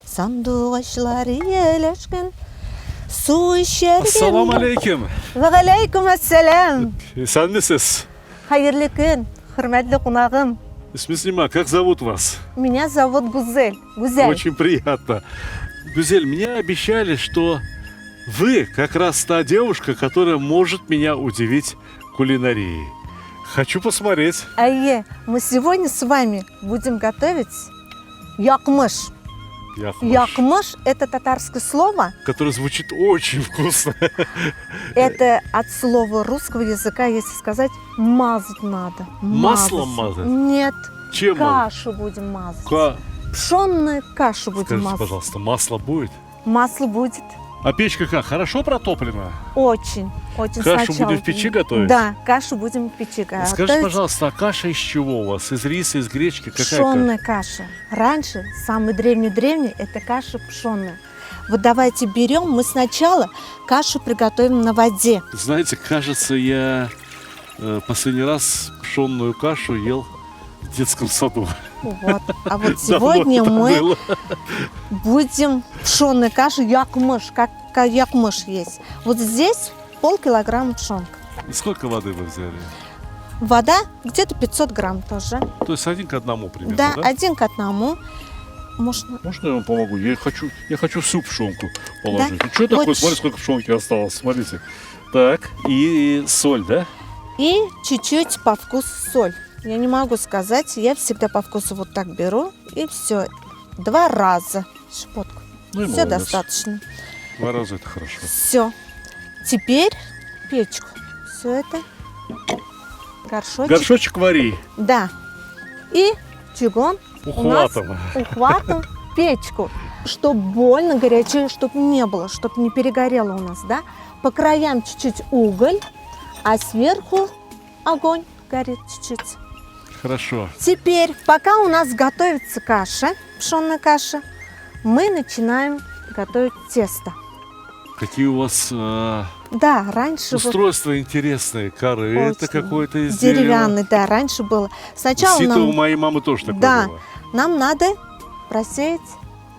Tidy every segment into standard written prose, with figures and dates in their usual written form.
Сандуғашлар елешкен, су ішерген. Ассаламу алейкум. Вағалейкум ассалам. Sen misiniz? Хайырлы күн, хөрмәтле кунагым. Смислима, как зовут вас? Меня зовут Гузель. Гузель. Очень приятно. Гузель, мне обещали, что вы как раз та девушка, которая может меня удивить кулинарией. Хочу посмотреть. Айе, мы сегодня с вами будем готовить якмыш. Якмыш – это татарское слово. Которое звучит очень вкусно. Это от слова русского языка, если сказать, мазать надо. Маслом мазать? Нет. Чем? Кашу будем мазать. Пшенную кашу будем Скажите, мазать. пожалуйста, масло будет? Масло будет. А печка как? Хорошо протоплена? Очень, очень. Кашу сначала. будем в печи готовить? Да, кашу будем в печи готовить. Скажите, пожалуйста, а каша из чего у вас? Из риса, из гречки? Какая Пшенная каша. Раньше, самый древний, это каша пшенная. Вот давайте берем, мы сначала кашу приготовим на воде. Знаете, кажется, я последний раз пшенную кашу ел в детском саду. Вот. А вот сегодня мы будем пшенную кашу якмыш, как якмыш есть. Вот здесь полкилограмма пшенка. И сколько воды вы взяли? Вода где-то 500 грамм тоже. То есть 1 к 1 примерно, Да, да? 1 к 1. Можно я вам помогу? Я хочу всю пшенку положить. Да? Ну, что такое? Вот. Смотри, сколько пшенки осталось. Смотрите. Так, и соль, да? И чуть-чуть по вкусу соль. Я не могу сказать, я всегда по вкусу вот так беру. И все. 2 раза. Щепотку. Ну и Все молодец. достаточно. 2 раза это хорошо. Все. Теперь печку. Все это. Горшочек. Горшочек вари. Да. И чугун Ухватом. ухватом печку. Чтобы больно горячее, чтобы не было, чтобы не перегорело у нас, да? По краям чуть-чуть уголь, а сверху огонь горит чуть-чуть. Хорошо. Теперь, пока у нас готовится каша, пшенная каша, мы начинаем готовить тесто. Какие у вас Да, раньше устройства интересные. Корыто Очень. какое-то из дерева. деревянный, да, раньше было. Сначала Сито у нам, моей мамы тоже такое Да. было. нам надо просеять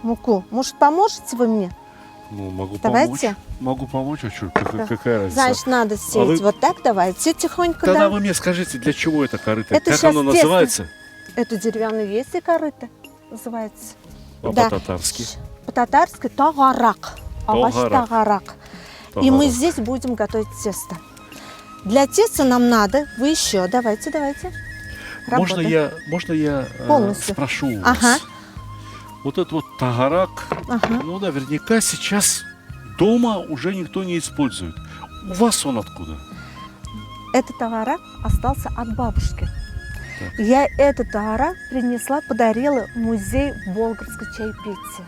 муку. Может, поможете вы мне? Ну, могу Давайте. помочь. Могу помочь, а что, Да. какая разница? Значит, надо сеять вы- вот так, давайте тихонько, Тогда да. вы мне скажите, для чего это корыто? Это Как щас оно тесто. называется? Это деревянное есть и корыто называется. А Да. по-татарски? По-татарски тагарак. Ағаш Тагарак. тагарак. И мы Тагарак. здесь будем готовить тесто. Для теста нам надо, вы еще, давайте. Можно Работаем. я Полностью. спрошу у Ага. вас? Вот этот вот тагарак, Ага. ну, наверняка сейчас дома уже никто не использует. У вас он откуда? Этот тагарак остался от бабушки. Так. Я этот тагарак принесла, подарила в музей болгарской чаепития.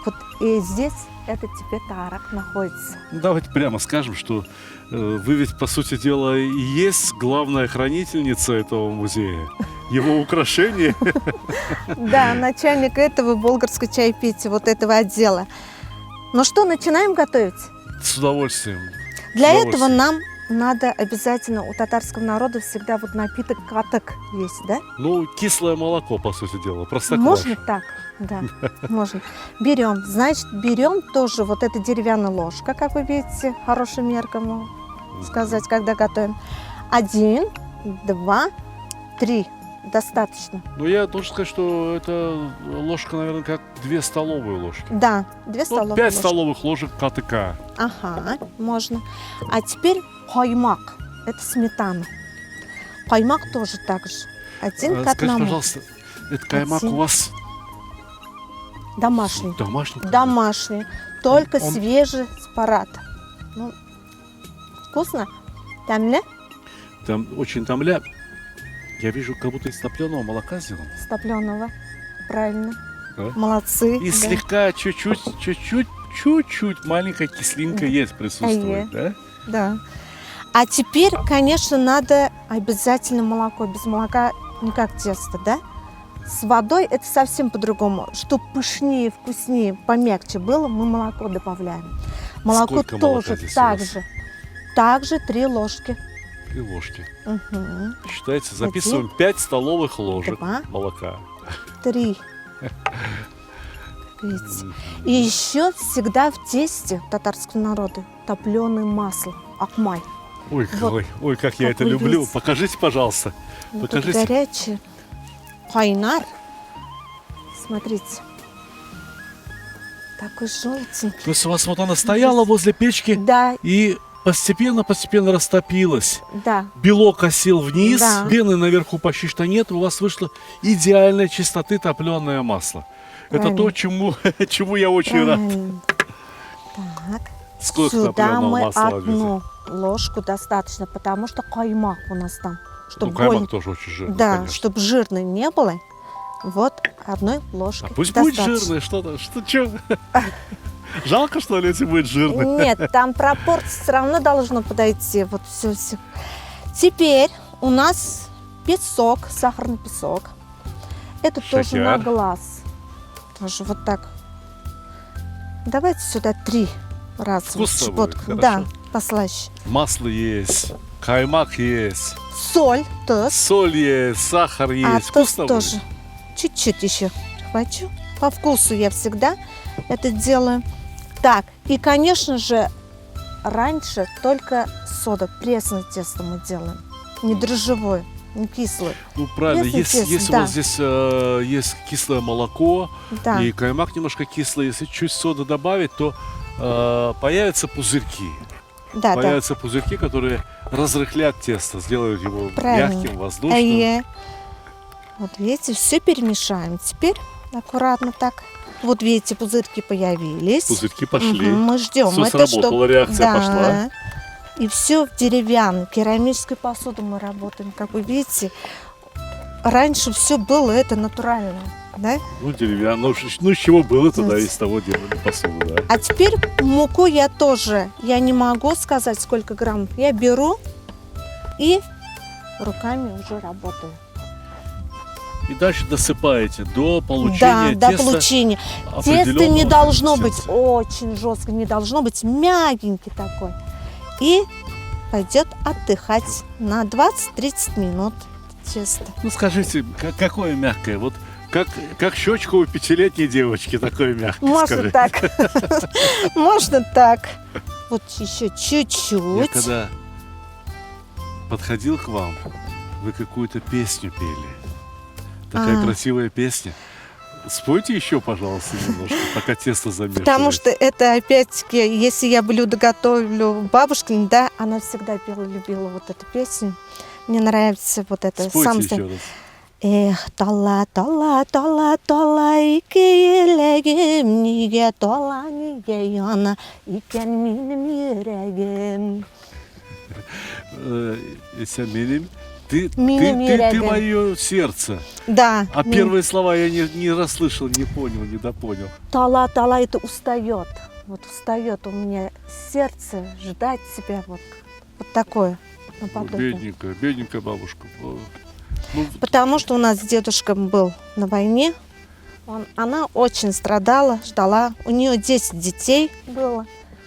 Вот и здесь этот теперь тагарак находится. Ну, давайте прямо скажем, что вы ведь, по сути дела, и есть главная хранительница этого музея. Его украшения. Да, начальник этого болгарской чаепития, вот этого отдела. Ну что, начинаем готовить? С удовольствием. Для С этого удовольствием. нам надо обязательно, у татарского народа всегда вот напиток катык есть, да? Ну, кислое молоко, по сути дела. Простокваша. Можно так? Да, можно. Берем, значит, берем тоже вот эта деревянная ложка, как вы видите, хорошая мерка, можно сказать, когда готовим. 1, 2, 3. Достаточно. Ну, я должен сказать, что это ложка, наверное, как 2 столовые ложки. Да, 2 Ну, столовые 5 ложки. столовых ложек КТК. Ага, можно. А теперь каймак. Это сметана. Каймак тоже так же. 1 к Скажите, 1. пожалуйста, этот каймак Один. у вас Домашний. домашний? Домашний. Только Он- свежий с парата. Ну, вкусно? Тамля? Там очень тамля. Я вижу, как будто из топленого молока сделано. С топленого. Правильно. Да? Молодцы. И да. слегка, чуть-чуть маленькая кислинка есть, присутствует, да? Да. А теперь, конечно, надо обязательно молоко. Без молока никак тесто, да? С водой это совсем по-другому. Чтобы пышнее, вкуснее, помягче было, мы молоко добавляем. Молоко Сколько молока тоже здесь у так вас? же. Также 3 ложки. и ложки. Мгм. Считайте, записываем 5 столовых ложек Два. молока. 3. Видите? И еще всегда в тесте татарского народа топленое масло, акмай. Ой, Вот. ой, как я Как это вы люблю. видите. Покажите, пожалуйста. Вот Покажите. это горячее. Кайнар. Смотрите. Такой желтенький. То есть у вас вот она стояла возле печки Да, и постепенно растопилась. да. Белок осел вниз, Да. пены наверху почти что нет, у вас вышло идеальной чистоты топленое масло. Это то, Правильно. чему я очень рад. Правильно. Так. Сколько Сюда топленого мы масла одну ложку достаточно, потому что каймак у нас там. Ну, Чтобы каймак тоже очень жирный, да, конечно. чтобы жирный не было. Вот одной ложкой. А пусть будет достаточно. жирный, что? Жалко, что ли, если будет жирный? Нет, там пропорции все равно должно подойти. Вот все. Теперь у нас песок, сахарный песок. Это тоже на Шокер. глаз. Тоже вот так. Давайте сюда 3 раза. Вкусно Вот, будет, хорошо. да, послаще. Масло есть, каймак есть, Соль, туз. соль есть, сахар А есть. туз Вкусно тоже. будет? Чуть-чуть еще хочу. По вкусу я всегда это делаю. Так, и, конечно же, раньше только сода, пресное тесто мы делаем. Не дрожжевое, не кислое. Ну, правильно, Пресный если тест, у да. вас здесь есть кислое молоко Да, и каймак немножко кислый, если чуть соды добавить, то появятся пузырьки. да. Появятся пузырьки, которые разрыхлят тесто, сделают его Правильно. мягким, воздушным. Вот видите, все перемешаем. Теперь аккуратно так. Вот видите, пузырьки появились. Пузырьки пошли. Мгм, мы ждем. Всё Это сработало, чтоб- реакция да. пошла. И все в деревянной, керамической посуде мы работаем. Как вы видите, раньше все было это натурально. Да? Ну, деревянно. Ну, из чего было тогда, из того делали посуду, да. А теперь муку я тоже, я не могу сказать, сколько грамм. Я беру и руками уже работаю. И дальше досыпаете до Да, получения до теста получения. Тесто не определенного должно быть консистенции. очень жестко, не должно быть мягенький такой. И пойдет отдыхать на 20-30 минут тесто. Ну, скажите, какое мягкое? Вот как щечка у 5-летней девочки, такое мягкое, Можно скажи. так. Можно так. Вот еще Я чуть-чуть. когда подходил к вам, вы какую-то песню пели. Такая А. красивая песня. Спойте еще, пожалуйста, немножко, пока тесто замешивается. Потому что это опять-таки, если я блюдо готовлю бабушкин, да, она всегда пела, любила вот эту песню. Мне нравится вот это. Спойте еще раз. Эх, тола, тола, тола, тола, ике елегім, неге тола, неге яна, икен минем йөрәгем. Меним, ты Минем йөрәгем. мое сердце. Да. А первые слова я не расслышал, не понял, не допонял. Тола, тола, это устает. Вот устает у меня сердце ждать тебя вот такое наподобие. Бедненькая бабушка. Ну, Потому что у нас дедушка был на войне, она очень страдала, ждала. У нее 10 детей было,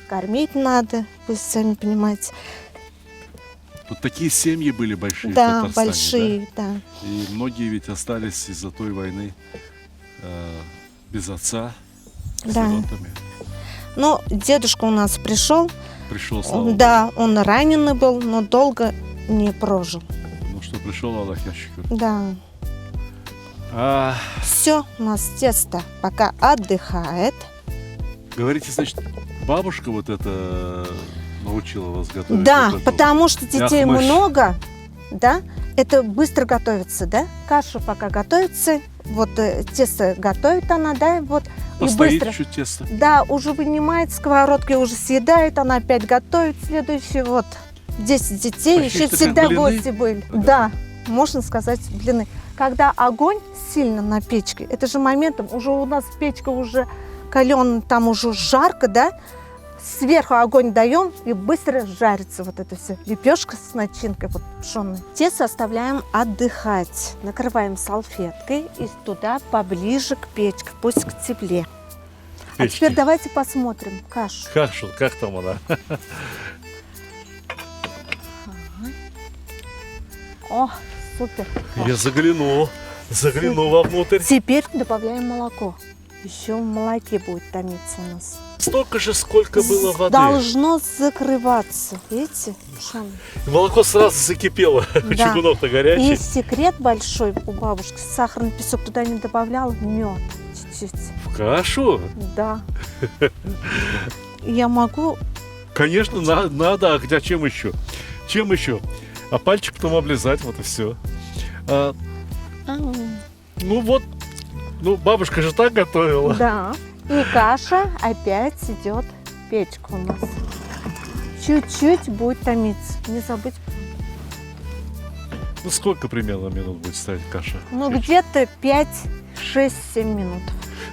кормить надо, вы сами понимаете. вот такие семьи были большие в Да, Татарстане, большие, да. да? И многие ведь остались из-за той войны без отца, Да. сиротами. Но дедушка у нас пришел, Пришел, слава Богу. да, он раненый был, но долго не прожил. Ну что, пришел Аллах, я шукр. Да. Все, у нас тесто пока отдыхает. Говорите, значит, бабушка вот это научила вас готовить? Да, вот эту потому что детей мяхмыш? много, да, это быстро готовится, да, каша пока готовится, вот тесто готовит она, да, вот, и Постоит быстро, чуть тесто. да, уже вынимает сковородки, уже съедает, она опять готовит следующий, вот, 10 детей, Почти еще что всегда как блины. гости были, Да. да, можно сказать, блины. Когда огонь сильно на печке, это же моментом, уже у нас печка уже каленая, там уже жарко, да, сверху огонь даем и быстро жарится вот это все. Лепешка с начинкой вот пшеной. Тесто оставляем отдыхать. Накрываем салфеткой и туда поближе к печке, пусть к тепле. А Печке. теперь давайте посмотрим кашу. Как там она? О, супер. Я заглянул вовнутрь. Теперь добавляем молоко. Еще в молоке будет томиться у нас. Столько же, сколько было воды. Должно закрываться. Видите? Шон? Молоко сразу закипело. Да. Чугунок-то горячий. И секрет большой у бабушки. Сахарный песок туда не добавляла. Мед чуть-чуть. В кашу? Да. Я могу... Конечно, надо. А чем еще? Чем еще? А пальчик потом облизать, вот и все. Ну вот, бабушка же так готовила. Да. И каша опять идет в печку у нас. Чуть-чуть будет томиться. Не забыть. Ну сколько примерно минут будет ставить каша? Ну, где-то 5, 6, 7 минут.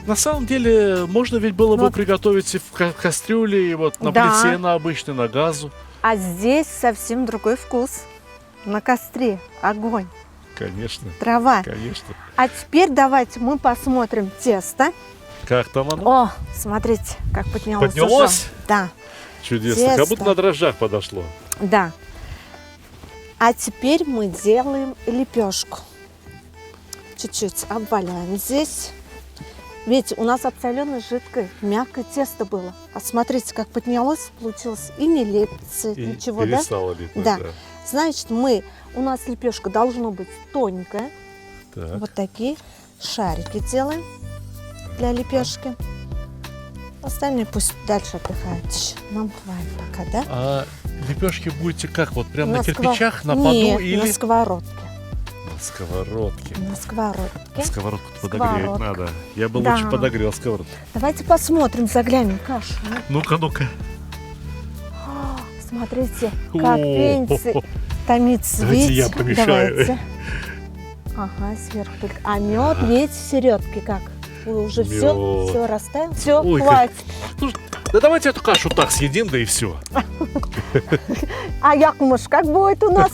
На самом деле, можно ведь было бы Вот. приготовить и в кастрюле, и вот на Да. плите, на обычной, на газу. А здесь совсем другой вкус. На костре огонь, Конечно, трава. конечно. А теперь давайте мы посмотрим тесто. Как там оно? О, смотрите, как поднялось. Поднялось? уже. Да, Чудесно. Как тесто. будто на дрожжах подошло. да. А теперь мы делаем лепешку. Чуть-чуть обваляем здесь. Видите, у нас абсолютно жидкое, мягкое тесто было. А смотрите, как поднялось, получилось. И не лепится, И ничего, да? перестало липнуть, Да. Значит, у нас лепешка должна быть тоненькая. Так. Вот такие шарики делаем для лепешки. Остальные пусть дальше отдыхают еще. Нам хватит пока, да? А лепешки будете как? Вот прям на сква- кирпичах, на поду Нет, или на сковородке. на сковородке? На сковородке. Сковородку подогреть Сковородка. надо. Я бы Да. лучше подогрел сковородку. Давайте посмотрим, заглянем в кашу. Ну-ка, ну-ка. О, смотрите, как О, пенится, томится. Давайте Видите? я помешаю. Давайте. Ага, сверху только. А мед, видите, середки как? Уже Мёд. все растаяло. Все, Ой, как- хватит. Слушай, да давайте эту кашу так съедим, да и все. А Якмуш, как будет у нас?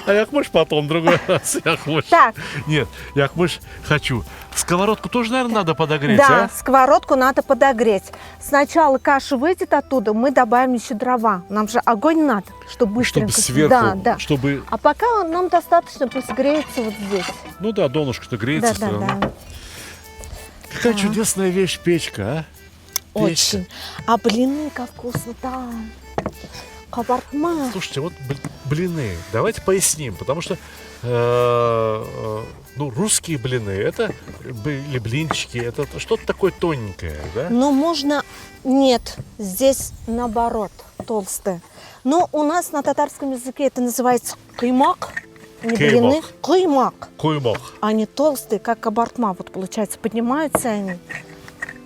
А Якмыш потом, другой раз. Якмыш. Так, Нет, Якмыш хочу. Сковородку тоже, наверное, надо подогреть, да, а? сковородку надо подогреть. Сначала каша выйдет оттуда, мы добавим еще дрова. Нам же огонь надо, чтобы быстренько. Чтобы сверху, Да, да. чтобы... А пока нам достаточно, пусть греется вот здесь. Ну да, донышко-то греется. Да, да, всё равно. да. Какая Да. чудесная вещь печка, а? Печка. Очень. А блины как вкусно, да. Кабартма. Слушайте, вот блины, давайте поясним, потому что русские блины, это или блинчики, это что-то такое тоненькое, да? Но можно... Нет, здесь наоборот, толстое. Но у нас на татарском языке это называется каймак. Не блины, каймак. Куймак. Они толстые, как кабартма. Вот получается, поднимаются они.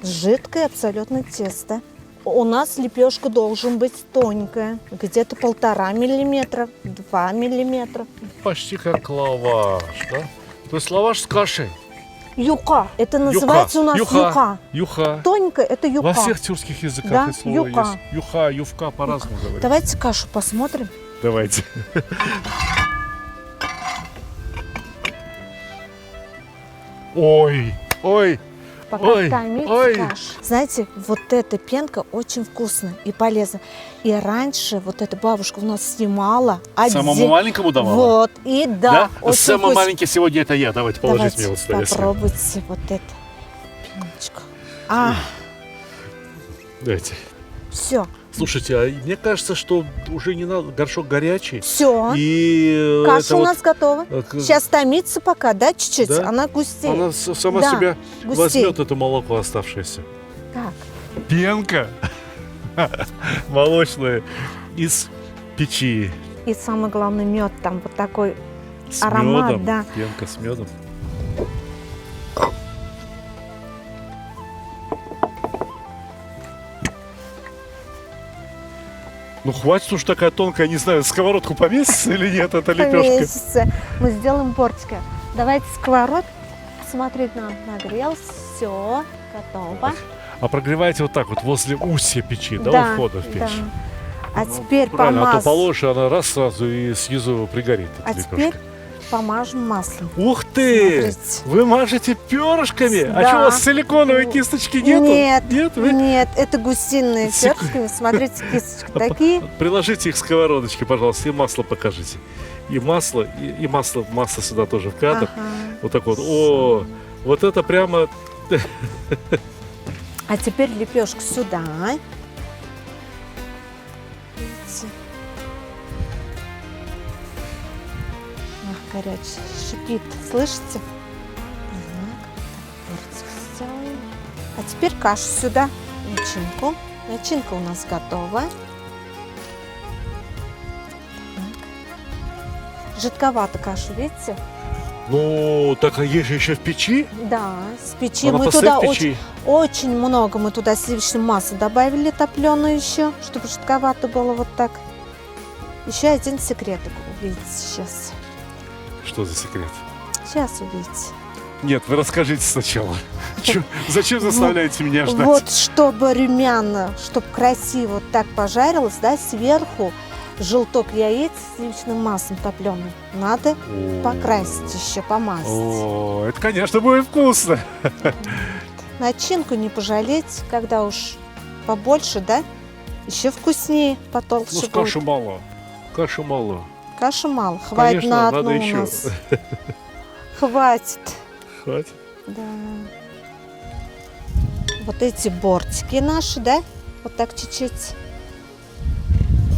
Жидкое абсолютно тесто. У нас лепешка должен быть тоненькая. Где-то 1,5 миллиметра, 2 миллиметра. Почти как лаваш, да? То есть лаваш с кашей. Юка. Это называется у нас юка. Юха. Тоненькая это юка. Во всех тюркских языках Да, это слово юка. есть. Юха, ювка по-разному говорят. Давайте кашу посмотрим. Давайте. Ой, ой, Пока Ой, томится ой. каша. Знаете, вот эта пенка очень вкусная и полезна. И раньше вот эта бабушка у нас снимала. самому маленькому давала? Вот, и да, очень Самый вкусно. маленький сегодня это я. Давайте положите мне вот сюда. я съем. попробуйте вот эту пеночку. А, Давайте. все, Слушайте, а мне кажется, что уже не надо, горшок горячий. все. И Каша это у вот, нас готова. Сейчас томится пока, да, чуть-чуть? Да. Она густеет. она сама Да, себя густеет. возьмет это молоко оставшееся. Так, Пенка молочная из печи. и самый главный мед там вот такой. С Аромат, медом. да. Пенка с медом. Ну хватит уж такая тонкая, не знаю, сковородку поместится или нет, эта лепешка. Поместится. Мы сделаем бортики. Давайте сковород. Смотреть нам нагрелся. Все, готово. А прогреваете вот так вот возле устья печи, да, у входа в печь? да. А теперь Правильно, а то помазь. положишь, она раз сразу и снизу пригорит. эта А лепешка. теперь помажем маслом. Ух ты! Смотрите. Вы мажете перышками? А Да. что, у вас силиконовой кисточки нету? Нет, Нет? Вы нет, это гусиные Секу- перышки. Смотрите, кисточки такие. приложите их к сковородочке, пожалуйста, и масло покажите. и масло, и масло сюда тоже в кадр. Ага. Вот так вот. О, вот это прямо... А теперь лепешку сюда. Видите? Ах, горячий, шипит, слышите? Так, перчик сделаем. А теперь кашу сюда, начинку. Начинка у нас готова. Так. Жидковато кашу, видите? Ну, так а есть же еще в печи? Да, с печи. Она Мы постоит туда в печи. очень много мы туда сливочной массы добавили топленую еще, чтобы жидковато было вот так. Еще один секрет увидите сейчас. Что за секрет? Сейчас увидите. Нет, вы расскажите сначала. Зачем заставляете меня ждать? Вот чтобы румяно, чтобы красиво вот так пожарилось, да, сверху желток яиц с сливочным маслом топленым. Надо покрасить еще, помазать. О, это, конечно, будет вкусно. Начинку не пожалеть, когда уж побольше, да, еще вкуснее, потолще Ну, будет. кашу мало. Кашу мало. Каши мало, хватит Конечно, на одну надо у еще. нас. Хватит. Хватит. Да. Вот эти бортики наши, да? Вот так чуть-чуть.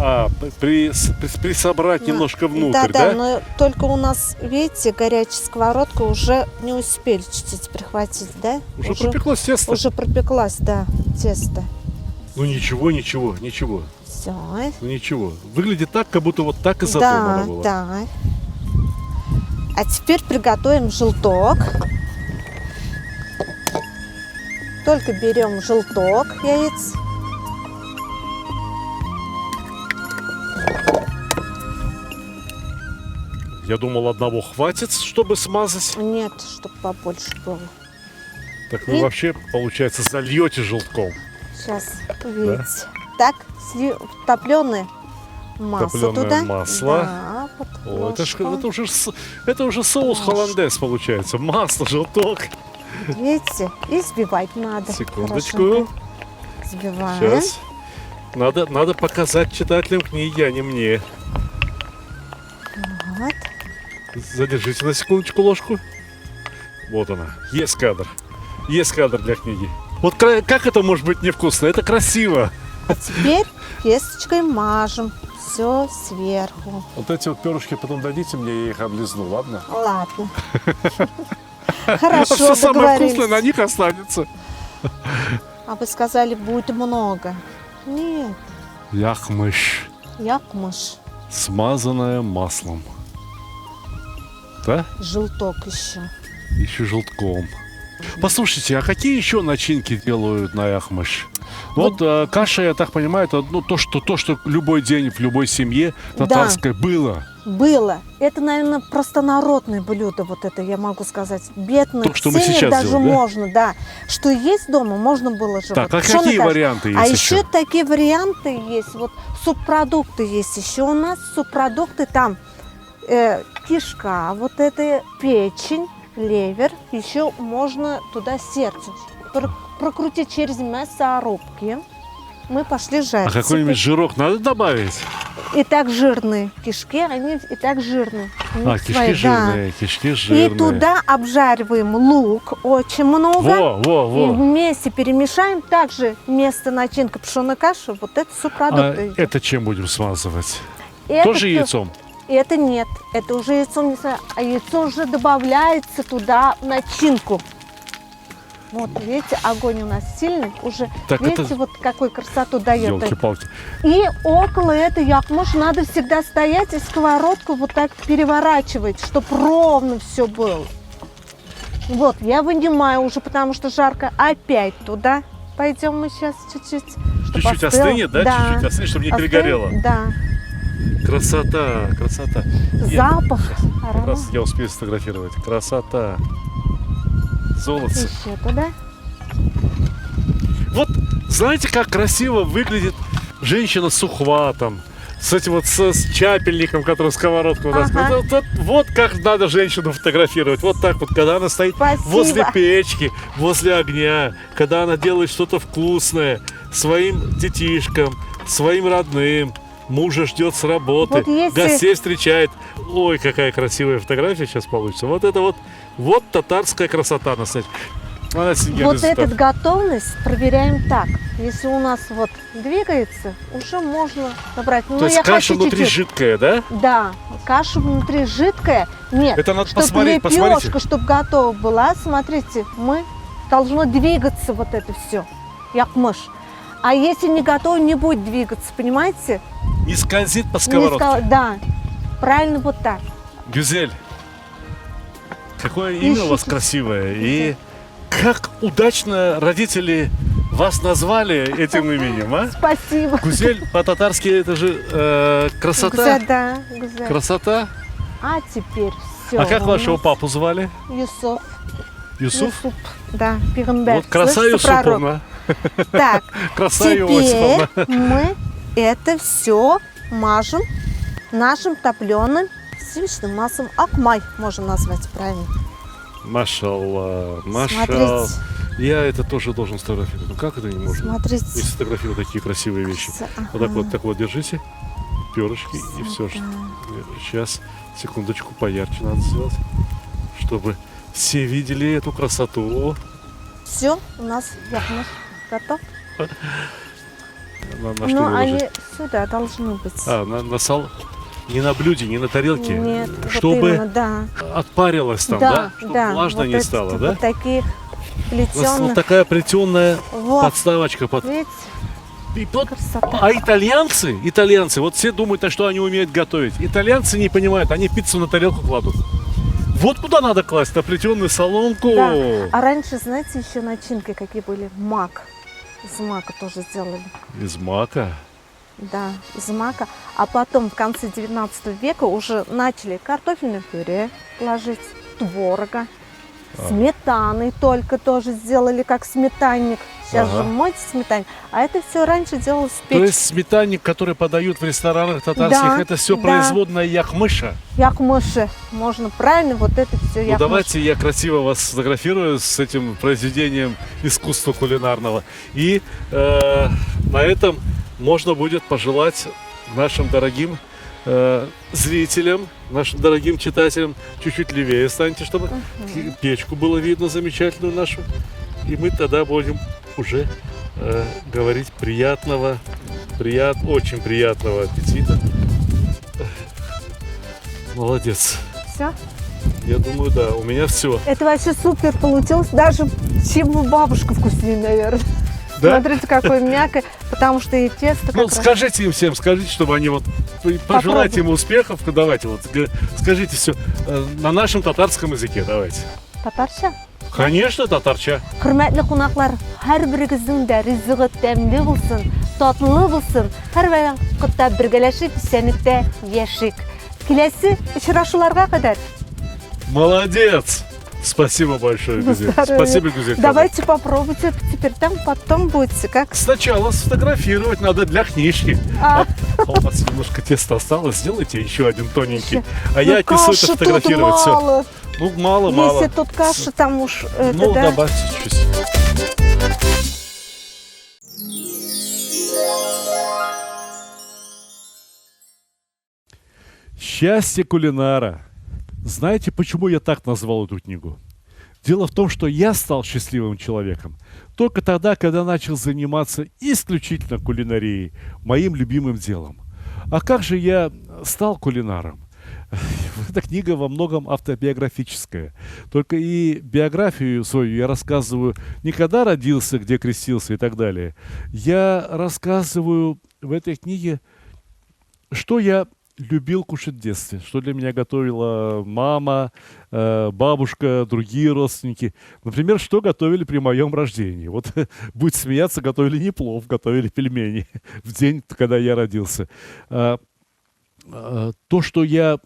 А, присобрать немножко внутрь, да? да? Да, но только у нас, видите, горячая сковородка уже не успели чуть-чуть прихватить, да? Уже пропеклось тесто. Уже пропеклась, да, тесто. Ну ничего, ничего. Все. Ну ничего. Выглядит так, как будто вот так и задумано Да, было. да. А теперь приготовим желток. Только берем желток яиц. Я думал, одного хватит, чтобы смазать. Нет, чтобы побольше было. Так вы И? вообще, получается, зальете желтком. Сейчас увидите. Так, топленое масло Топленое туда. масло. Да, вот О, ложку. это уже соус Ложку. холландез получается. Масло, желток. Видите? И взбивать надо. Секундочку. Хорошенько. Взбиваем. Сейчас. Надо показать читателям книги, а не мне. Вот. Задержите на секундочку ложку. Вот она. Есть кадр. Есть кадр для книги. Вот как это может быть невкусно? Это красиво. А теперь кисточкой мажем все сверху. Вот эти вот перышки потом дадите мне, я их облизну, ладно? Ладно. Хорошо, Все самое вкусное на договорились. них останется. А вы сказали, будет много. Нет, Яхмыш, якмыш. смазанная маслом. Да? Желток еще. Еще желтком. Послушайте, а какие еще начинки делают на яхмыш? Вот каша, я так понимаю, это ну, то, что любой день в любой семье татарской было. Было. Это, наверное, простонародное блюдо, вот это я могу сказать. Бедных То, что мы семьях сейчас даже делаем, да? можно, да. Что есть дома, можно было же. Так, вот а пшёная какие каша. варианты есть А еще? еще такие варианты есть. Вот субпродукты есть еще у нас. Субпродукты там кишка, вот это печень, левер. Еще можно туда сердце прокрутить через мясорубки. Мы пошли жарить. А какой-нибудь жирок надо добавить? И так жирные кишки, они и так жирные. У А, них кишки свои, да. жирные, кишки жирные. И туда обжариваем лук, очень много. И Во. вместе перемешаем. Также вместо начинка пшеной каши, вот это А субпродукты. идут. это чем будем смазывать? Это Тоже то- яйцом? Это нет, это уже яйцом не знаю, а яйцо уже добавляется туда в начинку. Вот, видите, огонь у нас сильный, уже, Так видите, это- вот какую красоту дает. Елки-палки. И около этой якмыш надо всегда стоять и сковородку вот так переворачивать, чтобы ровно все было. Вот, я вынимаю уже, потому что жарко. Опять туда пойдем мы сейчас чуть-чуть. чтоб Чуть-чуть остыло. остынет, да? Чуть-чуть остынет, чтобы не Остынет, перегорело. Да. Красота, красота. Запах, Как аромат. раз я успею сфотографировать. Красота. Золотце. Еще туда. Вот знаете, как красиво выглядит женщина с ухватом, с этим вот с чапельником, который сковородку Ага. вот как надо женщину фотографировать. Вот так вот, когда она стоит Спасибо. возле печки, возле огня, когда она делает что-то вкусное своим детишкам, своим родным. мужа ждет с работы, Вот если- гостей встречает. Ой, какая красивая фотография сейчас получится. Вот это вот татарская красота на самом деле. Вот эту готовность проверяем так. Если у нас вот двигается, уже можно набрать. Ну, То есть я каша хочу внутри чуть-чуть. жидкая, да? Да, каша внутри жидкая. Нет, Это надо чтобы посмотреть, лепешка, чтобы готова была, смотрите, мы должно двигаться вот это все, як мышь. А если не готово, не будет двигаться, понимаете? Не скользит по Не сковородке. Да, правильно вот так. Гюзель, какое имя у вас красивое. И как удачно родители вас назвали этим именем, а? Спасибо. Гузель по-татарски это же красота. Да, Гузель. Красота. А теперь все. А как вашего папу звали? Юсуф. Юсуф? Да, пигамбер. Вот краса Слышите, пророк? Юсуповна. Так, Краса теперь Иосифовна. мы это все мажем нашим топленым сливочным маслом. Акмай можем назвать правильно. Машалла, машалла. Смотрите, Я это тоже должен сфотографировать. Ну как это не можно? смотрите. Я сфотографирую такие красивые вещи. Вот так вот держите. Перышки и все. Сейчас, секундочку, поярче надо сделать, чтобы все видели эту красоту. Все, у нас якмаш готов. На что Но выложить? они сюда должны быть. На сал... Не на блюде, не на тарелке. Нет, вот Чтобы именно, да. отпарилось там, да? Чтобы да. влажно вот не эти стало, вот да? таких Вот плетеных. такая плетеная Вот, подставочка под... видите, И вот- красота. А итальянцы, вот все думают, что они умеют готовить. Итальянцы не понимают, они пиццу на тарелку кладут. Вот куда надо класть, на плетеную соломку. Да. А раньше, знаете, еще начинки какие были? Мак. Из мака тоже сделали. Из мака. Да, из мака. А потом в конце 19 века уже начали картофельное пюре ложить, творога, сметаны только тоже сделали как сметанник. Сейчас Ага. же мой сметанник. А это все раньше делалось в То печи. есть сметанник, который подают в ресторанах татарских, Да, это все да. производная яхмыша. Якмыши. Можно правильно вот это все Ну давайте я красиво вас сфотографирую с этим произведением искусства кулинарного. И на этом можно будет пожелать нашим дорогим зрителям, нашим дорогим читателям чуть-чуть левее станьте, чтобы печку было видно замечательную нашу. И мы тогда будем уже говорить очень приятного аппетита. Молодец. Все. Я думаю, да, у меня все. Это вообще супер получилось. Даже чем у бабушка вкуснее, наверное. Да? Смотрите, какое мягкое. Потому что и тесто Ну, как раз... скажите им всем, скажите, чтобы они вот пожелайте им успехов. Давайте вот скажите все на нашем татарском языке. Давайте. Татарша. Конечно, татарча. Hürmetli qonaqlar, har birigizning de rizqi təmli bo'lsin, tatlılıq bo'lsin. Har vaqtda birgalashib senlikda yashik. Kelasi uchrashuvlarga qadar. Молодец. Спасибо большое, Гузель. Здоровья. Спасибо, Гузель. Давайте попробуйте это теперь там, потом будете как. Сначала сфотографировать надо для книжки. А. А у нас немножко теста осталось. Сделайте еще один тоненький. Еще. А я отнесу каши это тут фотографировать. Все. мало. Ну, мало. Если тут каша, там уж это, Ну, да. добавьте чуть. Счастье кулинара. Знаете, почему я так назвал эту книгу? Дело в том, что я стал счастливым человеком только тогда, когда начал заниматься исключительно кулинарией, моим любимым делом. А как же я стал кулинаром? Эта книга во многом автобиографическая. Только и биографию свою я рассказываю не когда родился, где крестился и так далее. Я рассказываю в этой книге, что я любил кушать в детстве, что для меня готовила мама, бабушка, другие родственники. Например, что готовили при моем рождении. Вот будет смеяться, готовили не плов, готовили пельмени в день, когда я родился. То, что я,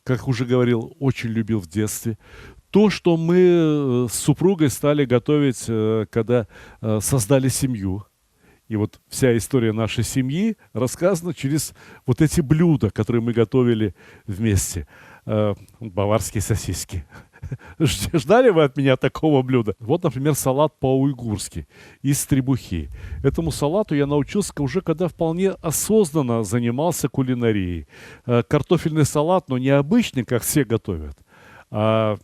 как уже говорил, очень любил в детстве. То, что мы с супругой стали готовить, когда создали семью. И вот вся история нашей семьи рассказана через вот эти блюда, которые мы готовили вместе. Баварские сосиски. Ждали вы от меня такого блюда? Вот, например, салат по-уйгурски из требухи. Этому салату я научился уже когда вполне осознанно занимался кулинарией. Картофельный салат, но не обычный, как все готовят, а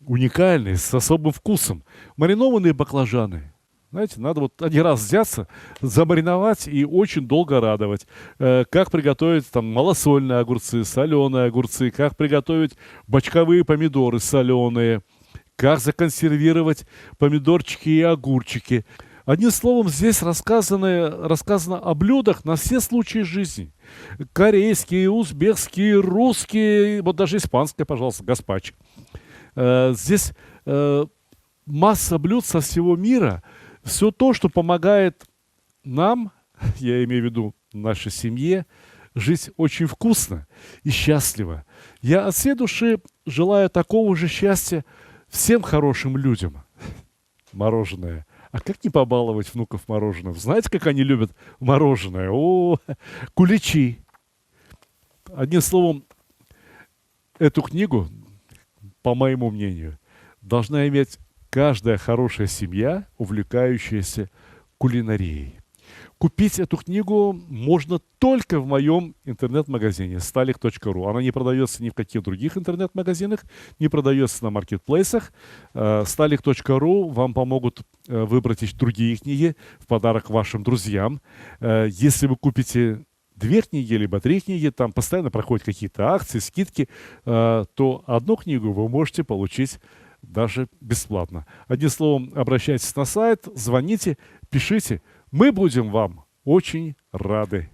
уникальный, с особым вкусом. Маринованные баклажаны. Знаете, надо вот один раз взяться, замариновать и очень долго радовать. Как приготовить там малосольные огурцы, соленые огурцы, как приготовить бочковые помидоры соленые, как законсервировать помидорчики и огурчики. Одним словом, здесь рассказано о блюдах на все случаи жизни. Корейские, узбекские, русские, вот даже испанское, пожалуйста, гаспачо. Здесь масса блюд со всего мира. Все то, что помогает нам, я имею в виду нашей семье, жить очень вкусно и счастливо. Я от всей души желаю такого же счастья всем хорошим людям. Мороженое. А как не побаловать внуков мороженым? Знаете, как они любят мороженое? О, куличи. Одним словом, эту книгу, по моему мнению, должна иметь каждая хорошая семья, увлекающаяся кулинарией. Купить эту книгу можно только в моем интернет-магазине stalik.ru. Она не продается ни в каких других интернет-магазинах, не продается на маркетплейсах. Stalik.ru вам помогут выбрать другие книги в подарок вашим друзьям. Если вы купите 2 книги, либо 3 книги, там постоянно проходят какие-то акции, скидки, то одну книгу вы можете получить даже бесплатно. Одним словом, обращайтесь на сайт, звоните, пишите. Мы будем вам очень рады.